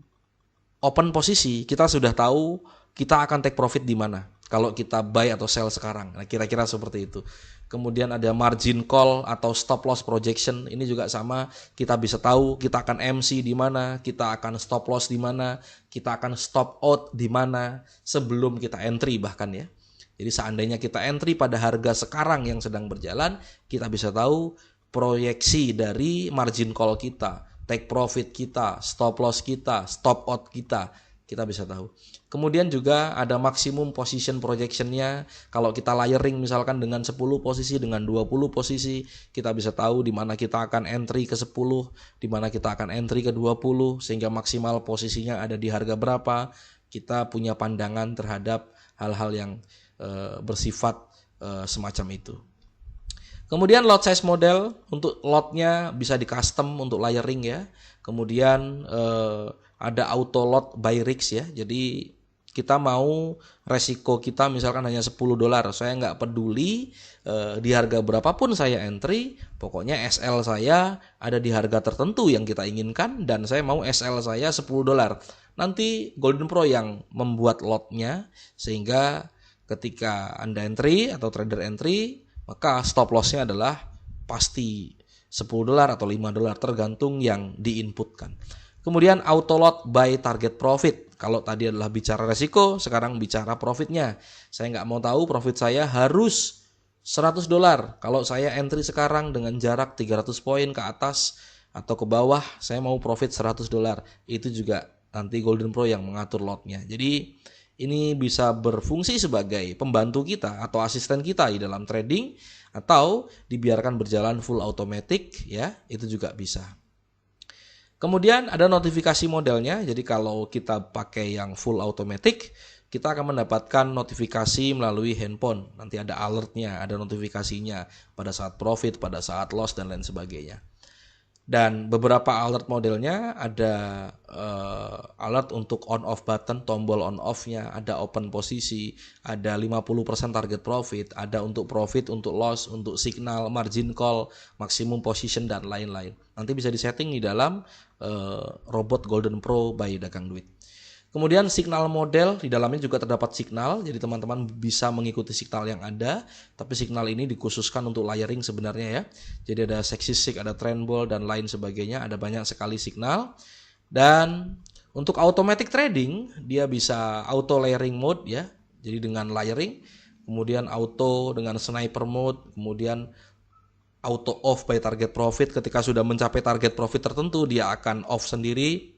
open posisi, kita sudah tahu kita akan take profit di mana kalau kita buy atau sell sekarang. Nah, kira-kira seperti itu. Kemudian ada margin call atau stop loss projection. Ini juga sama, kita bisa tahu kita akan MC di mana, kita akan stop loss di mana, kita akan stop out di mana sebelum kita entry bahkan ya. Jadi seandainya kita entry pada harga sekarang yang sedang berjalan, kita bisa tahu proyeksi dari margin call kita, take profit kita, stop loss kita, stop out kita bisa tahu. Kemudian juga ada maksimum position projection-nya. Kalau kita layering misalkan dengan 10 posisi, dengan 20 posisi, kita bisa tahu di mana kita akan entry ke 10, di mana kita akan entry ke 20, sehingga maksimal posisinya ada di harga berapa. Kita punya pandangan terhadap hal-hal yang bersifat semacam itu. Kemudian lot size model, untuk lotnya bisa di custom untuk layering ya. Kemudian ada auto lot by risk ya. Jadi kita mau resiko kita misalkan hanya $10. Saya nggak peduli di harga berapapun saya entry. Pokoknya SL saya ada di harga tertentu yang kita inginkan. Dan saya mau SL saya $10. Nanti Golden Pro yang membuat lotnya. Sehingga ketika Anda entry atau trader entry, maka stop loss-nya adalah pasti $10 atau $5 tergantung yang diinputkan. Kemudian auto lot by target profit. Kalau tadi adalah bicara resiko, sekarang bicara profitnya. Saya nggak mau tahu profit saya harus $100. Kalau saya entry sekarang dengan jarak 300 poin ke atas atau ke bawah, saya mau profit $100. Itu juga nanti Golden Pro yang mengatur lotnya. Jadi ini bisa berfungsi sebagai pembantu kita atau asisten kita di dalam trading, atau dibiarkan berjalan full automatic ya, itu juga bisa. Kemudian ada notifikasi modelnya. Jadi kalau kita pakai yang full automatic, kita akan mendapatkan notifikasi melalui handphone. Nanti ada alertnya, ada notifikasinya pada saat profit, pada saat loss dan lain sebagainya. Dan beberapa alert modelnya ada alert untuk on off button, tombol on off-nya, ada open posisi, ada 50% target profit, ada untuk profit, untuk loss, untuk signal, margin call, maximum position dan lain-lain. Nanti bisa disetting di dalam robot Golden Pro by Dagang Duit. Kemudian signal model, di dalamnya juga terdapat signal, jadi teman-teman bisa mengikuti signal yang ada, tapi signal ini dikhususkan untuk layering sebenarnya ya. Jadi ada seksisik, ada trend ball dan lain sebagainya, ada banyak sekali signal. Dan untuk automatic trading, dia bisa auto layering mode ya, jadi dengan layering, kemudian auto dengan sniper mode, kemudian auto off by target profit. Ketika sudah mencapai target profit tertentu, dia akan off sendiri,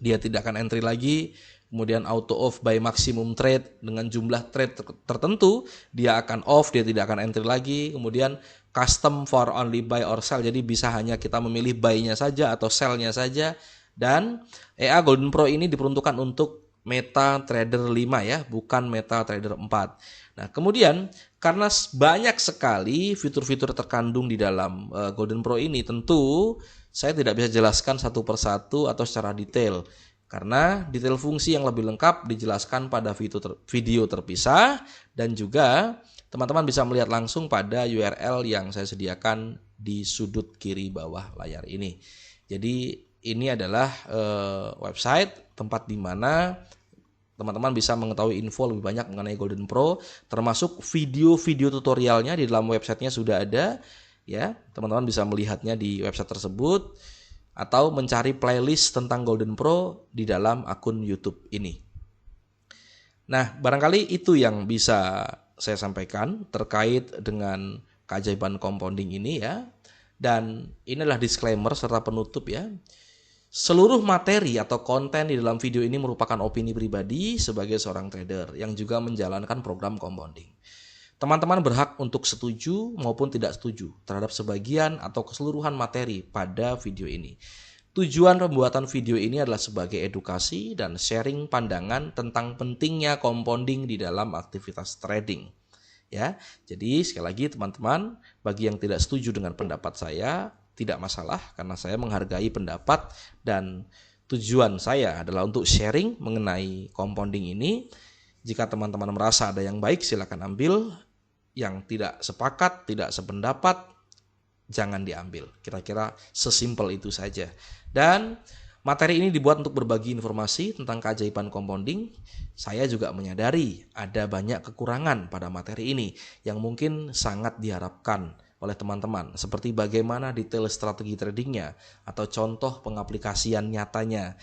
dia tidak akan entry lagi. Kemudian auto off by maximum trade, dengan jumlah trade tertentu dia akan off, dia tidak akan entry lagi. Kemudian custom for only buy or sell, jadi bisa hanya kita memilih buy-nya saja atau sell-nya saja. Dan EA Golden Pro ini diperuntukkan untuk MetaTrader 5 ya, bukan MetaTrader 4. Nah, kemudian karena banyak sekali fitur-fitur terkandung di dalam Golden Pro ini, tentu saya tidak bisa jelaskan satu persatu atau secara detail. Karena detail fungsi yang lebih lengkap dijelaskan pada video terpisah, dan juga teman-teman bisa melihat langsung pada URL yang saya sediakan di sudut kiri bawah layar ini. Jadi ini adalah website tempat di mana teman-teman bisa mengetahui info lebih banyak mengenai Golden Pro, termasuk video-video tutorialnya di dalam websitenya sudah ada. Ya, teman-teman bisa melihatnya di website tersebut atau mencari playlist tentang Golden Pro di dalam akun YouTube ini. Nah, barangkali itu yang bisa saya sampaikan terkait dengan keajaiban compounding ini ya. Dan inilah disclaimer serta penutup ya. Seluruh materi atau konten di dalam video ini merupakan opini pribadi sebagai seorang trader yang juga menjalankan program compounding. Teman-teman berhak untuk setuju maupun tidak setuju terhadap sebagian atau keseluruhan materi pada video ini. Tujuan pembuatan video ini adalah sebagai edukasi dan sharing pandangan tentang pentingnya compounding di dalam aktivitas trading. Ya, jadi sekali lagi teman-teman, bagi yang tidak setuju dengan pendapat saya, tidak masalah karena saya menghargai pendapat dan tujuan saya adalah untuk sharing mengenai compounding ini. Jika teman-teman merasa ada yang baik silakan ambil, yang tidak sepakat, tidak sependapat jangan diambil. Kira-kira sesimpel itu saja. Dan materi ini dibuat untuk berbagi informasi tentang keajaiban compounding. Saya juga menyadari ada banyak kekurangan pada materi ini yang mungkin sangat diharapkan oleh teman-teman, seperti bagaimana detail strategi tradingnya atau contoh pengaplikasian nyatanya.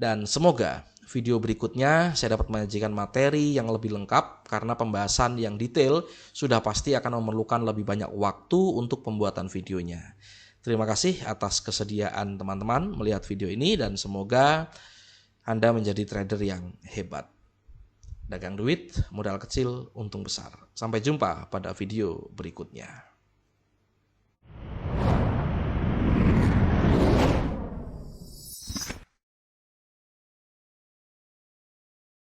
Dan semoga video berikutnya saya dapat menyajikan materi yang lebih lengkap karena pembahasan yang detail sudah pasti akan memerlukan lebih banyak waktu untuk pembuatan videonya. Terima kasih atas kesediaan teman-teman melihat video ini dan semoga Anda menjadi trader yang hebat. Dagang duit, modal kecil, untung besar. Sampai jumpa pada video berikutnya.